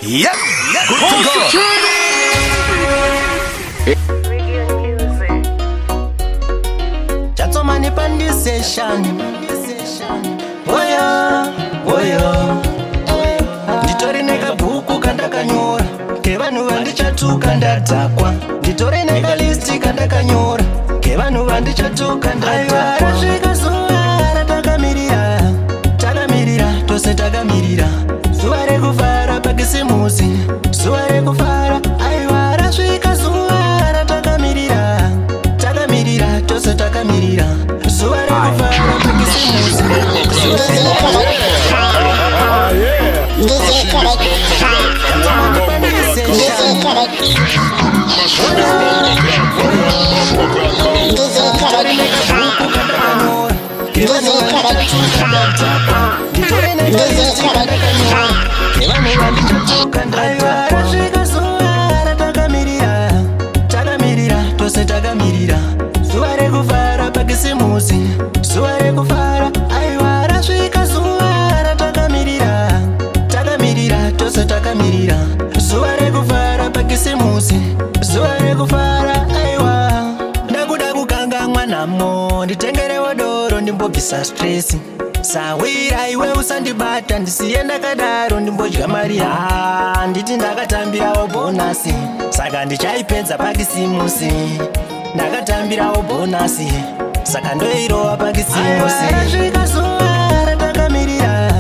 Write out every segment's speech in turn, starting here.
Yep, good to go. Chatsomani pandi session. Oyo. Nditori neka buku kandakanyora. Kevanhu vandichatuka ndadzakwa. Nditori neka listi kandakanyora. Kevanhu vandichatuka ndadzakwa. Rasvika zuva ratakamirira. Takamirira, tose takamirira. Zuva rekufara pakisimusi. Zuva rekufara, aiwa rasvika zuva ratakamirira. Takamirira, tose takamirira. Zuva rekufara pakisimusi. Takamirira, tose takamirira. Zuva rekufara pakisimusi. Zuva rekufara, aiwa rasvika zuva ratakamirira. Takamirira, tose takamirira. Zuva rekufara pakisimusi. Zuva rekufara, aiwa. Ndakuda kukangamwa namo. Nditengerewo doro ndimbobvisa stress. Sawira iwe usandibata ndisiye ndakadaro ndimbodya mari. Nditi ndakatambirawo bonasi. Saka ndichaipedza pakisimusi. Ndakatambirawo bonasi. Saka ndoirova pakisimusi. Rasvika zuva ratakamirira.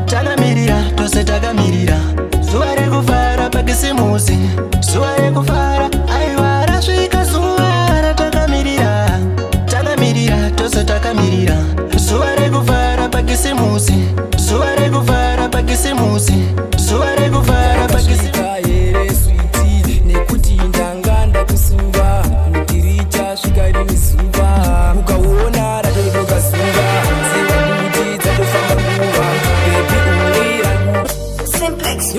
Takamirira, tose takamirira. Zuva rekufara pakisimusi. Zuva rekufara, aiwa rasvika zuva ratakamirira. Takamirira, tose takamirira. Zuva rekufara pakisimusi. Zuva rekufara pakisimusi. Zuva rekufara pakisimusi. Nekuti ndanga ndakusuva mutiricha svika rimwe zuva ukaona ratodoka zuva ziva kuti dzatofamba nguva bebi uwira Simplex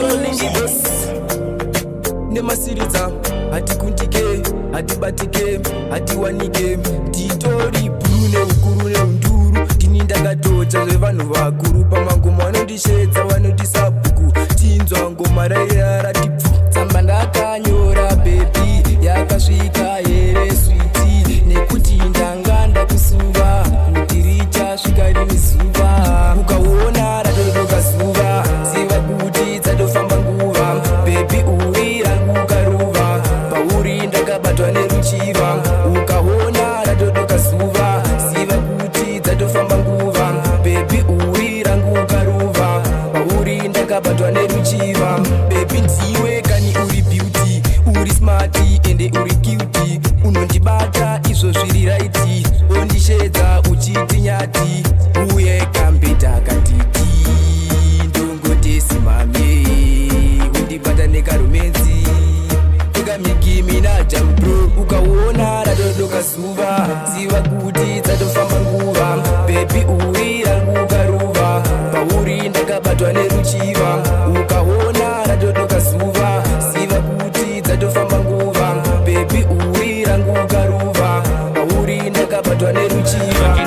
nemasiridza hatikuntike hatibatike hatiwanike titori bhuru neukuru neunduru tini ndakatocha zvevanhu vakuru pamangoma vanondishedza vanondisabhuku tinzwa ngoma rairaratibvu tsamba ndakanyora bebi yakasvika here switi nekuti ndanga ndakusuva mutiricha svika rimwe zuva ukaona ratodoka zuva ziva kuti dzatofamba nguva bebi uwi rangu karuva pauri ndakabatwa neruchiva ukaona ratodoka zuva ziva kuti dzatofamba nguva bebi uwi rangu karuva pauri ndakabatwa neruchiva bebi ndiwe kani uri beauty uri smati ende uri cuti unondibata izvo zviri raiti ondishedza uchiti nyati uye kambeta katiti ndongotesi mame undibata nekarumenzi ukamigimina-jambro ukaona radodoka zuva ziva kuti dzatofamba nguva bebi uwi rangu karuva pauri ndakabatwa neruchiva ukaona radodoka zuva ziva kuti dzatofamba nguva bebi uwi rangu karuva pauri ndakabatwa neruchiva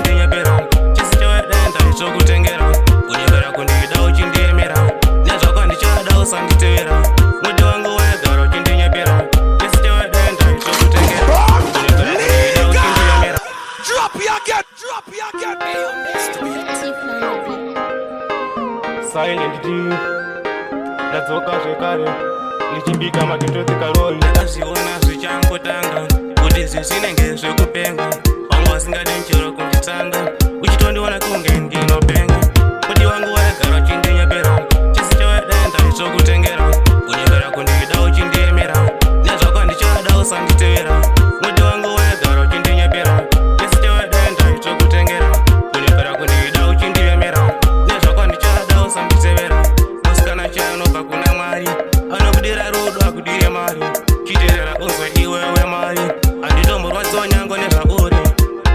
ndadzoka zvekare ndichimbika magitotsi karoli ndakazviona zvichangotanga kuti zvisinenge zvekupenga vamwe vasingadi mchero kunditsanga uchitondiona kunge ndinopenga kuti wangu waigara uchindinyepera chisi chawadenda ichokutengera kunyepera kundida uchindiemera nezvako ndichada usanditevera kuti wangu waigara uchindinyepera chisi chawadenda ichokutengera kunyepera kundida uchindiemera nezvako ndichada usanditevera musikana chanobva kuna Mwari anokudira rudo akudire mari chiterera uzwe iwewe mari handitomborwadziwa nyango nezvauri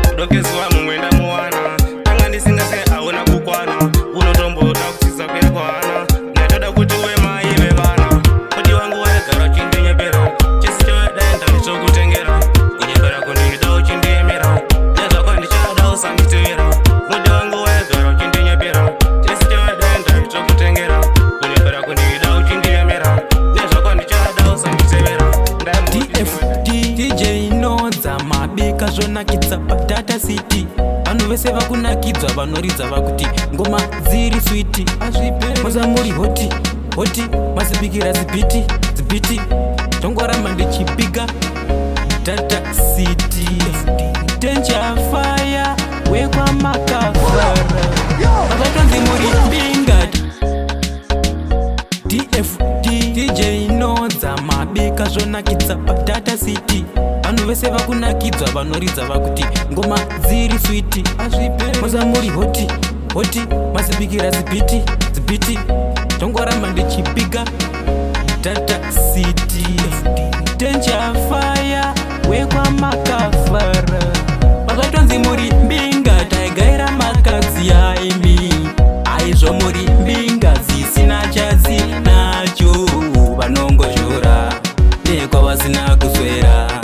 kudokezuva mumwe ndamuwana tanga ndisingase auna kukwana unotomboda kutsitsa kwekuhana ndatoda kuti uwe mai vevana kuti wangu waigara uchindinyepera chisi chawadenda ichokutengera kunyepera kundida uchindiemera nezvako ndichada usanditevera kuti wangu waigara uchindinyepera chisi chawadenda ichokutengera kunyepera kundida uchindiemera kunakidzwa vanoridza vakuti ngoma dziri switi mazamuri hoti masipikira zibiti tongoramba ndichipiga Tata City Danger Fire wekwa makafara vatonzi muri Bingad DFD DJ Nodza mabika zvonakidza Tata City vanhu vese vakunakidzwa vanoridza vakuti ngoma dziri switi mazamuri hoti masipikira zibiti tongoramba ndichipiga Tata City Danger Fire wekwa makafara vakatonzi muri Mbinga taigaira makadzi aimi aizvo muri Mbinga dzisina chadzi nacho vanongozhora nekwavasina kuswera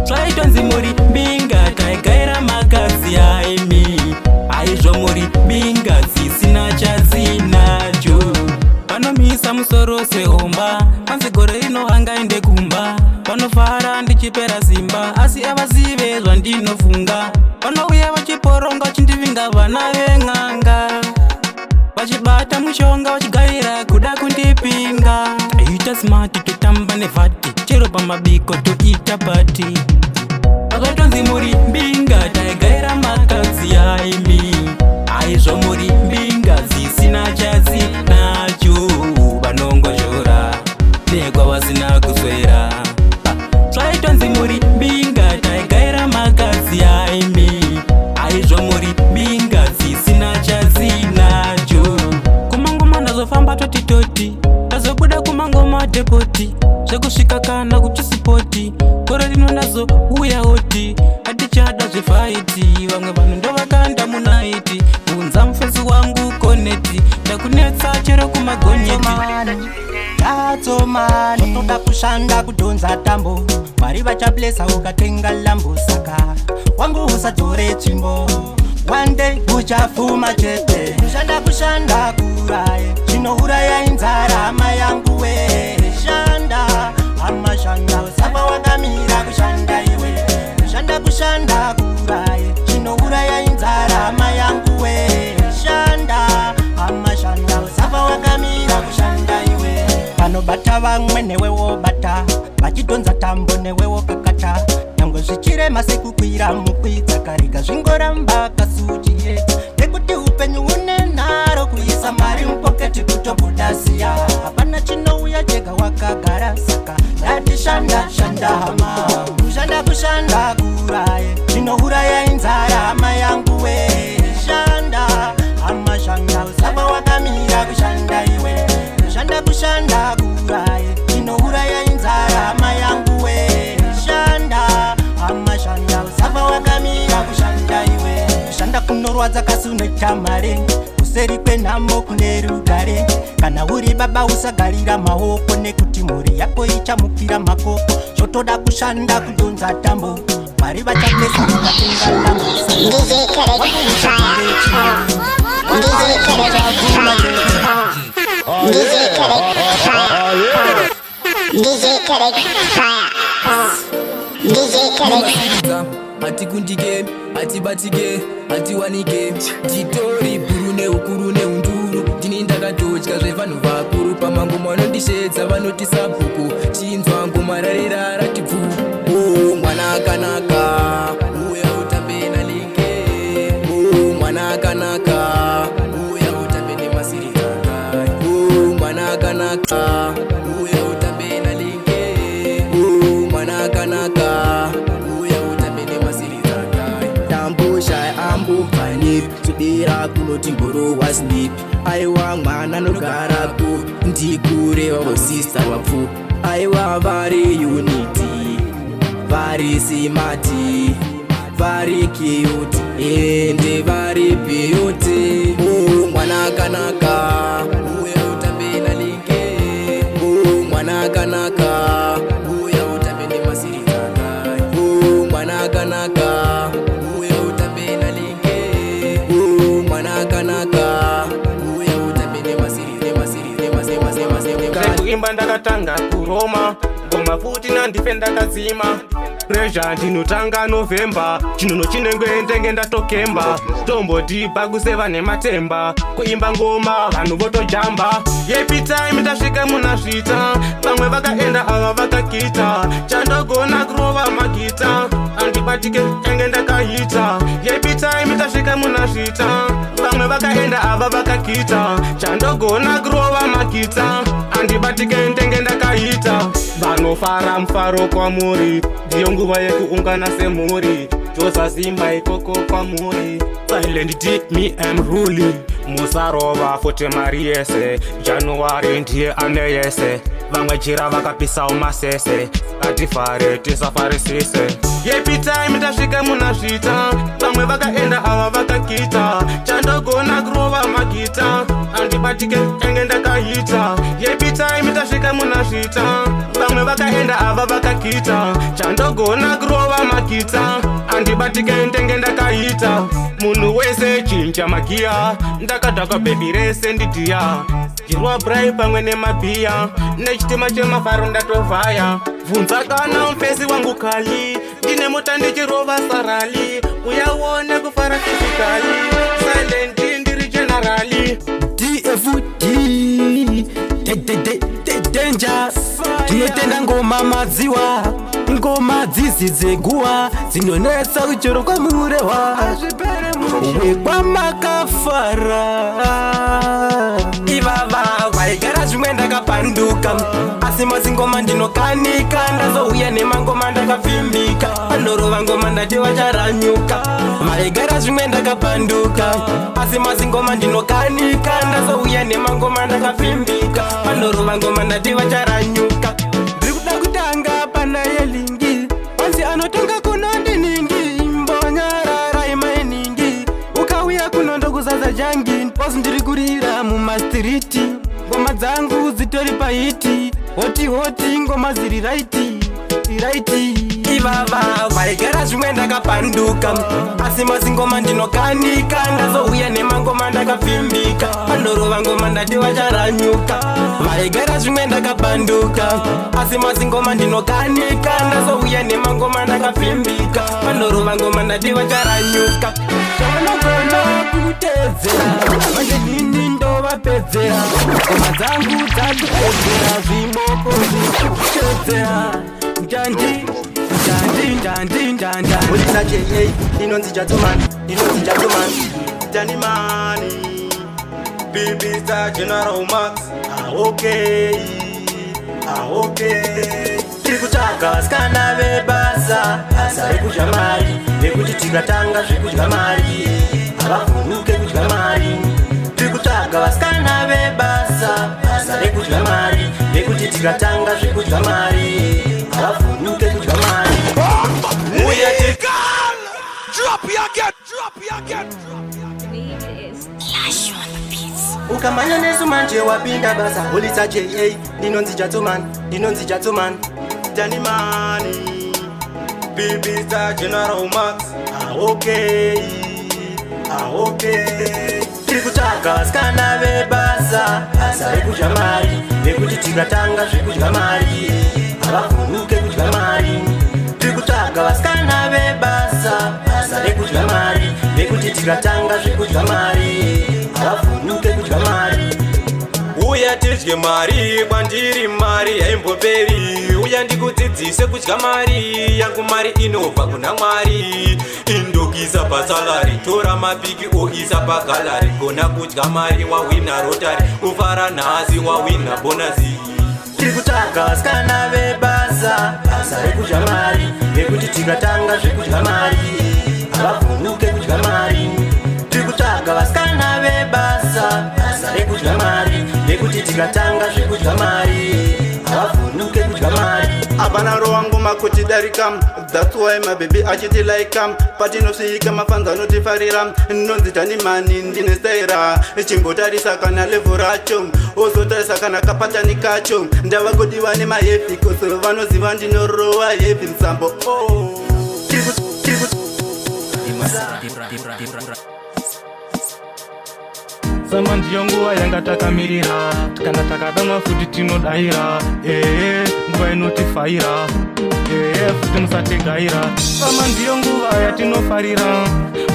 zvaitonzi muri Mbinga taigaira makadzi aimi aizvo muri Mbinga dzisina chadzi nacho vanomisa musoro sehomba panzi gore rinohanga ende kumba vanofara ndichipera simba asi avazive zvandinofunga vanouya vachiporonga vachindivinga vana ven'anga vachibata mushonga vachigarira kuda kundipinga ita smati totamba nevhati chero pamabiko toita pati vakatonzi muri Mbinga taigaira makadzi aimi aizvo muri Mbinga dzisina chadzi nacho vanongozhora nekwavasina kuswera zvaitonzi muri Mbinga taigaira makadzi aimi aizvo muri Mbinga dzisina chadzi nacho kumangoma ndazofamba toti ndazobuda kumangoma depoti zvekusvika kana kuchisipoti gore rino ndazouya oti hatichada zvefaiti vamwe vanhu ndovakanda munaiti unza mufesi wangu koneti ndakunetsa chero kumagonyeti yatsomani toda kushanda kudhonza tambo mari vachablesa ukatenga lambo saka wangu usadzore tsvimbo one day uchafuma chete kushanda kuraye zvinouraya inzara hama yangu we shanda amashanda usava wakamira kushanda iwe kushanda kuraye zvinouraya inzara hama yangu we shanda amashanda usava wakamira kushanda iwe vanobata vamwe newewo bata vachidhonza tambo newewo kakata nyangwe zvichirema sekukwira mukwidza karega zvingoramba kasuchiye nekuti upenyu une nharo kuisa mari mupoketi kutobuda siya hapana chinouya chega wakagara saka ndatishanda hama kushanda kuraye zvinouraya inzara hama yangu we shanda amashanda usava wakamira kushanda iwe kushanda kuraye zvinouraya inzara hama yangu we shanda amashanda usava wakamira kushanda iwe kushanda kunorwadza kasi unoita mare kuseri kwenhamo kune rugare kana uri baba usagarira maoko nekuti mhuri yako ichamukira makoko zvotoda kushanda kudhonza tambo mari vachablesa ukatenga lambo hatikundike hatibatike hatiwanike titori bhuru neukuru neunduru ndini ndakatotya zvevanhu vakuru pamangoma anondishedza vanoti sabhuku chinzwa ngoma rarira ratibvu mwana akanaka uya utambe nalinge mwana akanaka uya utambe nemasirikanga mwana akanaka uya utambe nalinge mwana akanaka tudera kunoti ngoro wasnip aiwa mwana nogaraku ndigure vavosista vapfu aiwa vari uniti vari simati vari kiuti ende vari piuti mwana akanaka uya utambe nalinge mwana akanaka uya utambe nemasirikanga mwana akanaka kuimba ndakatanga kuroma ngoma futi nandife ndakazima rezha ndinotanga November chinono chinengwe ndenge ndatokemba tombodipa kuseva nematemba kuimba ngoma vanhu votojamba yepi time ndasvika munazvita vamwe vakaenda ava vakakita chandogona kurova magita andibatike enge ndakaita yepi time ndasvika munazvita vamwe vakaenda ava vakakita chandogona kurova magita andibatike ndenge ndakaita vanofara mufaro kwamuri ndiyo nguva yekuungana semhuri tosasimba ikoko kwamuri silent D me am ruling musarova futi mari yese January ndiye ane yese vamwe jira vakapisawo masese atifare tisafarisise yepi time ndasvika munazvita vamwe vakaenda ava vakakita chandogona kurova magita andibatike enge ndakaita yepi time ndasvika munazvita vamwe vakaenda ava vakakita chandogona kurova magita andibatike ndenge ndakaita munhu wese chinja magiya ndakadhakwa bhebi rese ndidhiya jirwa brai pamwe nemabhiya nechitima chemafaro ndatovhaya bvunza kana mufesi wangu kali ndine mota ndichirova sarali uyaone kufara fisikali silent ndiri generali DFD danger tinotenda ngoma madziwa ngoma dzizi dzeguwa dzinonetsa kuchero kwamurehwa wekwamakafara ivava vaigara zvimwe ndakapanduka asi mazingoma ndinokanika ndazouya nemangoma ndakapfimbika anorova ngoma ndati vacharanyuka vaigara zvimwe ndakapanduka asi mazingoma ndinokanika ndazouya nemangoma ndakapfimbika anorova ngoma ndati vacharanyuka ndiri kuda kutanga pana yelingi wanzi anotonga kuno ndiningi mbonyarara imainingi ukauya kuno ndokuzaza jangi posi ndiri kurira mumastiriti ngoma dzangu dzitori pahiti hoti ngoma dziri raiti ivava vaigara zvimwe ndakapanduka asi mazingoma ndinokanika ndazouya nemangoma ndakapfimbika anorova ngoma ndati vacharanyuka vaigara zvimwe ndakapanduka asi mazingoma ndinokanika ndazouya nemangoma ndakapfimbika anorova ngoma ndati vacharanyuka chavanogona kutedzera manje nini ndovapedzera ngoma dzangu dzatopedzera zvimoko zvitedzera Dandy. Ulisa J.A. Inonzi Jatuman Danny Money Baby Star General Max okay tiri kutsvaga skana vebasa asa rekudya mari vekuti tikatanga zvekudya mari havavhunuke kudya mari tiri kutsvaga vaskana vebasa asa rekudya mari vekuti tikatanga zvekudya mari havavhunuke kudya mari ukamanya nesu manje wapinda basa ulitsa J.A. ndinonzi Jatuman Danny Money Baby Star General Max okay tiri kutsvaga skana vebasa asa rekudya mari vekuti tikatanga zvekudya mari havavhunuke kudya mari tiri kutsvaga vaskana vebasa asa rekudya mari vekuti tikatanga zvekudya mari havavhunuke kudya mari uya tidye mari kwandiri mari yaimboperi uya ndikudzidzise kudya mari yangu mari inobva kuna mwari indokisa pasalari tora mapiki oisa pagalari gona kudya mari wawina rotari ufara nhasi wawina bonasi tiri kutsvaga vaskana vebasa asa rekudya mari vekuti tikatanga zvekudya mari havavhunuke kudya mari tiri kutsvaga vaskana vebasa asa rekudya mari vekuti tikatanga zvekudya mari havavhunuke kudya mari apana rowangoma kuti darikam that's why my baby achiti laikam patinosvika mafanza anotifarira nonzi Danny Money ndine staira chimbotarisa kana levo racho ozotarisa kana kapatani kacho ndava kudiwa nemahefi koso vanoziva ndinorowa hefi musambo sama ndiyo nguva yanga takamirira kana takadamwa futi tinodayira nguva inotifaira futi musategaira fama ndiyo nguva yatinofarira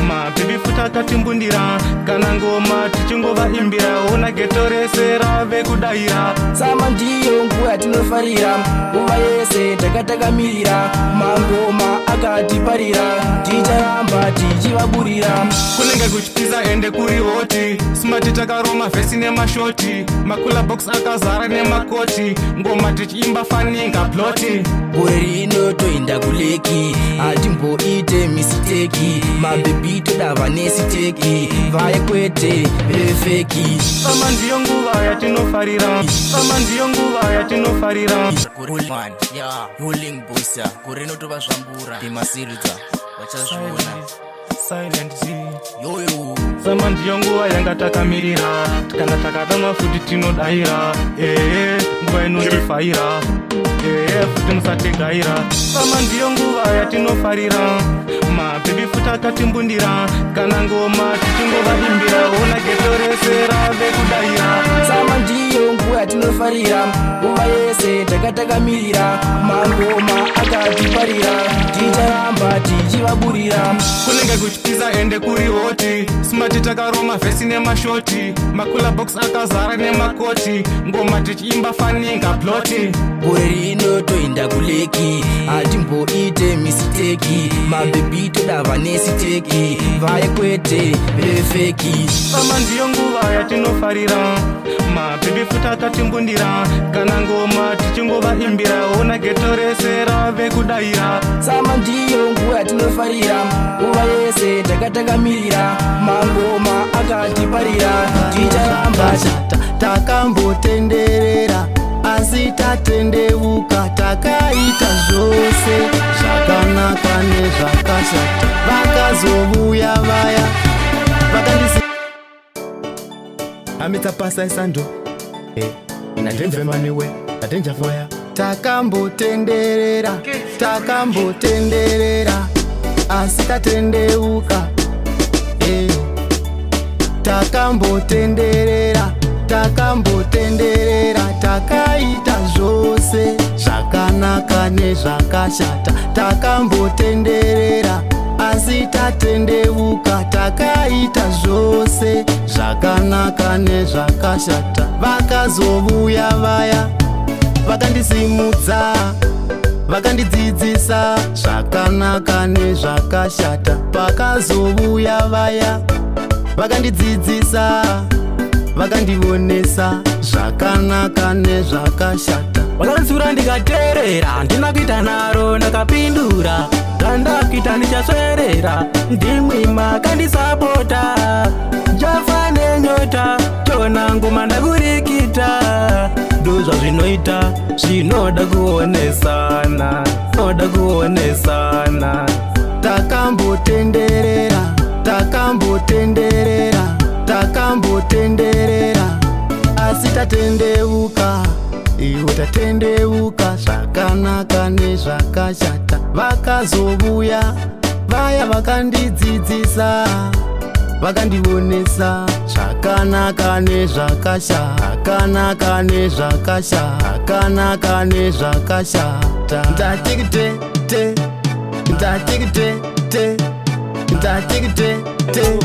mabhibi futi akatimbundira kana ngoma tichingovaimbira ona geto rese rave kudaira sama ndiyo nguva yatinofarira nguva yese takatamirira mangoma akatiparira ticharamba tichivaburira kunenge kuchitiza ende kuri hoti smati takaroma vhesi nemashoti makula box akazara nemakoti ngoma tichiimba faninga ploti gore rino toenda kuleki hatimboite misiteki mabhebi todava nesiteki vaye kwete vevefeki fama ndiyo nguva yatinofarira fama ndiyo nguva yatinofarira rolling bosa gore rino tova zvambura imasirita vachazviona silent Z yoyo fama ndiyo nguva yanga takamirira kana takadama futi tinodaira nguva inotifaira futi musategaira fama ndiyo nguva yatinofarira mabhibi futi akatimbundira kana ngoma tichingovaimbira ona geto rese rave kudaira sama ndiyo nguva yatinofarira nguva yese takatamirira mangoma akatiparira ticharamba tichivaburira kunenge kuchitiza ende kuri hoti smati takaroma vhesi nemashoti makula box akazara nemakoti ngoma tichiimba faninga ploti gore rino toenda kuleki hatimboite misiteki mabhebi todava nesiteki vaye kwete vevefeki fama ndiyo nguva yatinofarira mabhibi futi akatimbundira kana ngoma tichingovaimbira ona geto rese rave kudaira sama ndiyo nguva yatinofarira nguva yese takatamirira mangoma akatiparira ticharamba takambotenderera asi tatendeuka takaita zvose zvakanaka nezvakashata vakazovuya vaya vakandisi amitapasa isando nademvemaniwe nadenjavoya takambotenderera asi tatendeuka takambotenderera takaita zvose zvakanaka nezvakashata takambotenderera asi tatendeuka takaita zvose zvakanaka nezvakashata vakazovuya vaya vakandisimudza vakandidzidzisa zvakanaka nezvakashata pakazovuya vaya vakandidzidzisa vakandionesa zvakanaka nezvakashata vakanzura ndikateerera handina kuita naro ndakapindura zvandakuita ndichaswerera ndimwima kandisapota jafa nenyota tona ngoma ndakurikita ndozvazvinoita zvinoda kuonesana takambotenderera asi tatendeuka iwe tatendeuka zvakanaka nezvakashata vakazovuya vaya vakandidzidzisa vakandionesa zvakanaka nezvakashata ndatikite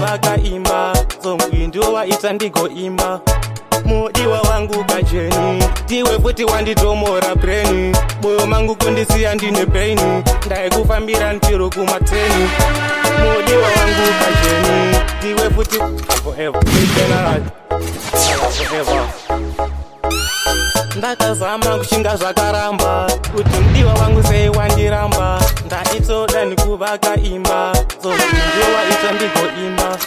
vakaimba zongwi ndiwo vaita ndigoimba mudiwa wangu kajeni tiwe futi wanditomora breni moyo mangu kundisiya ndine peni ndaikufambira ntiro kumateni mudiwa wangu kajeni tiwe futi forever ndakazama kushinga zvakaramba kuti mudiwa wangu sei wandiramba ndaitsoda nikuvaka imba zozvindiwo waita ndigoimba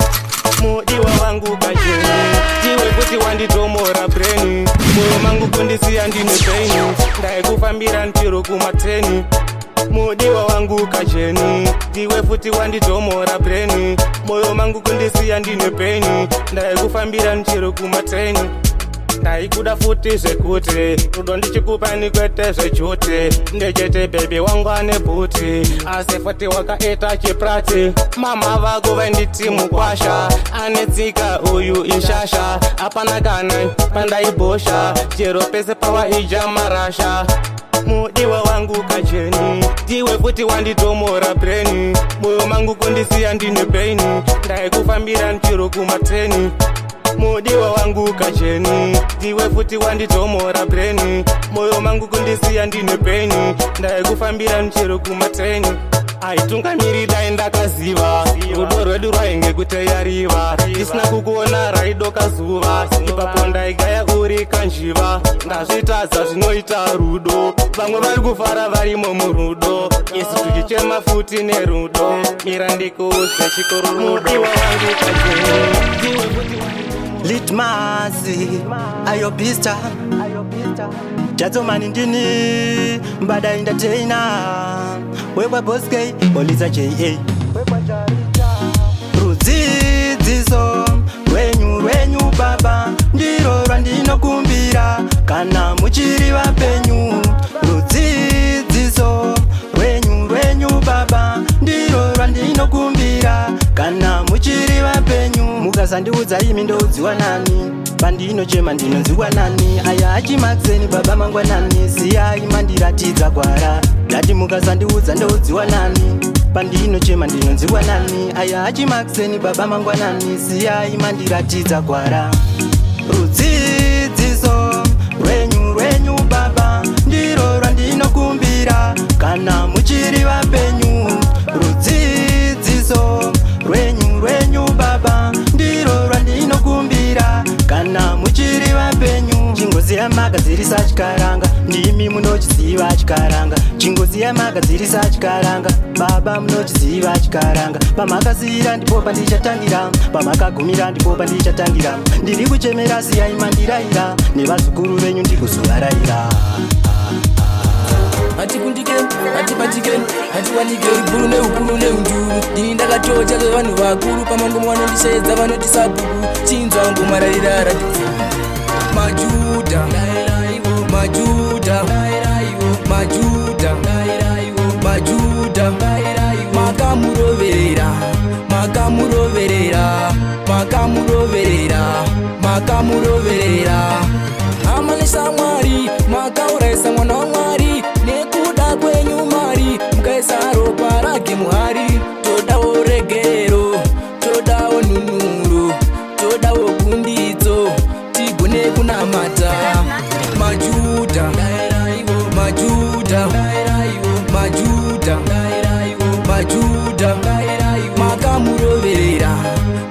mudiwa wangu kajeni tiwe futi wanditomora breni moyo mangu kundisiya ndine peni ndaikufambira ntiro kumateni mudiwa wangu kajeni tiwe futi wanditomora breni moyo mangu kundisiya ndine peni ndaikufambira ntiro kumateni ndaikuda futi zvekuti rudo ndichikupani kwete zvechuti ndechete bebe wangu ane bhuti asi futi wakaita chiprati mama vako vainditi mukwasha ane tsika uyu ishasha apana kana pandaibhosha chero pese pawaija marasha mudiwa wangu kacheni, ndiwe futi wanditomora breni, moyo mangu kundisiya ndine peini, ndaikufambira nchiro kumateni. Mudiwa wangu kacheni, ndiwe futi wanditomora breni, moyo mangu kundisiya ndine peini, ndaikufambira nchiro kumateni. Aitungamiri dai ndakaziva, rudo rwedu rwainge kuteyariva, tisina kukuona raidoka zuva, ipapo ndaigaya uri kanjiva, ndazvitadza zvinoita rudo, vamwe vari kufara varimo murudo, isu tuchichema futi nerudo, mira ndikuudze chikorurudiwa wangu kacheni. Litmazi ayobista Jazzomani ndini mbada entertainer Wekwa Boskei Oliza J.A. Rudzidziso Rwenyu baba Ndiro rwandinokumbira Kana muchiri vapenyu Rudzidziso Rwenyu baba Ndiro rwandinokumbira Kana muchiri vapenyu Mukasandiudza imi ndoudziwa nani Pandinochema ndinonziwa nani Aya achimakseni baba mangwanani Siyai mandiratidza gwara Ndati mukasandiudza ndoudziwa nani Pandinochema ndinonziwa nani Aya achimakseni baba mangwanani Siyai mandiratidza gwara Rudzidziso Rwenyu baba Ndiro rwandinokumbira Kana muchiri vapenyu Rudzidziso Rwenyu baba Ndiro rwandinokumbira Kana muchiri vapenyu Chingozi yamagadzirisa chikaranga Ndimi munochiziva chikaranga Chingozi yamagadzirisa chikaranga Baba munochiziva chikaranga Pamakasira ndipo pandichatangira Pamakagumira ndipo pandichatangira Ndiri kuchemera siyai mandiraira Nevazukuru venyu ndikuzovaraira Hatikundike, hatipatike, hatiwanike Iburu neukuru neunduru Dini ndakatocha vanhu vakuru Pamangomo vanondishedza vanotisabuku Chinzwa ngomararira ratifu Majuda Majuda Majuda Majuda Makamuroverera Makamuroverera Makamuroverera Makamuroverera Amanisa mwari Makauraisa mwana wa mwari Nekuda kwenyu mari Mkaisa ropa rake muhari Todawo regero Todawo nunuro Todawo kundidzo Tigone kunamata Majuda Majuda Majuda Majuda Makamuroverera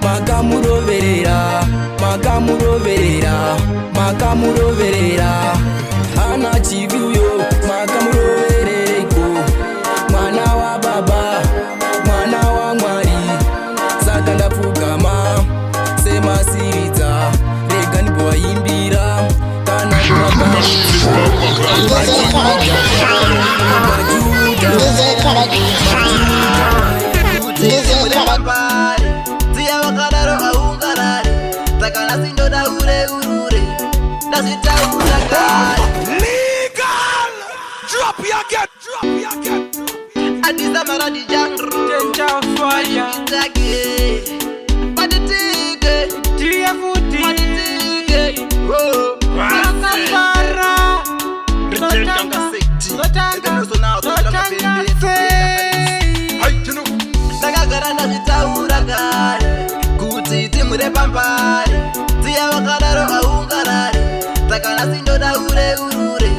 Makamuroverera Makamuroverera Makamuroverera Hana chiviuyo Makamuroverereko Mwana wa baba Mwana wa mwari Saka ndapfugama Semasiridza Rega ndiboimbira Kana Drop your get, drop your get. Adisa maradi jangru Tencha fire Paditige Tia futi Paditige Oh Masafara Sotanga Sotanga Sotanga Nagagarana vitaura gari Kuti timure pampari Tia wakadaro aungarari Takana sindo da urure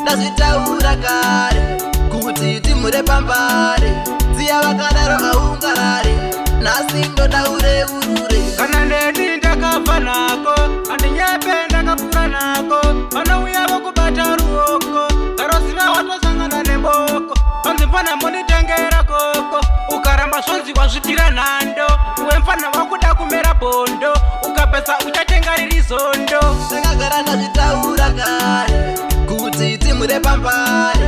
Nazvitaura kare Kuti timure pampari Tia wakadaro aungarari Nasi ndoda urure Kana ndeni ndakabva nako Andinyepe ndakapfuura nako Vanouya vokubata ruoko Karosina watosangana nemboko Vanzi mfana monditengera koko Ukaramba zvonziwa zvitira nhando Uwe mfana wakuda kumera bondo Ukapesa uchatenga riri zondo Ndakagara nazvitaura kare Kuti timure pampari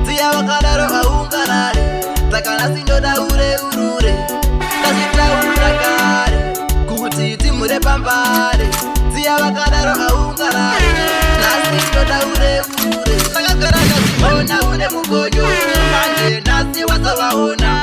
Tia wakadaro aungarari Takana sindoda urure Nazvitaura kare Kuti timure pampari Tia wakadaro aungarari Nasi ndoda urure Ndakagara nazvitaura une mugonyo Manje nasi wasavaona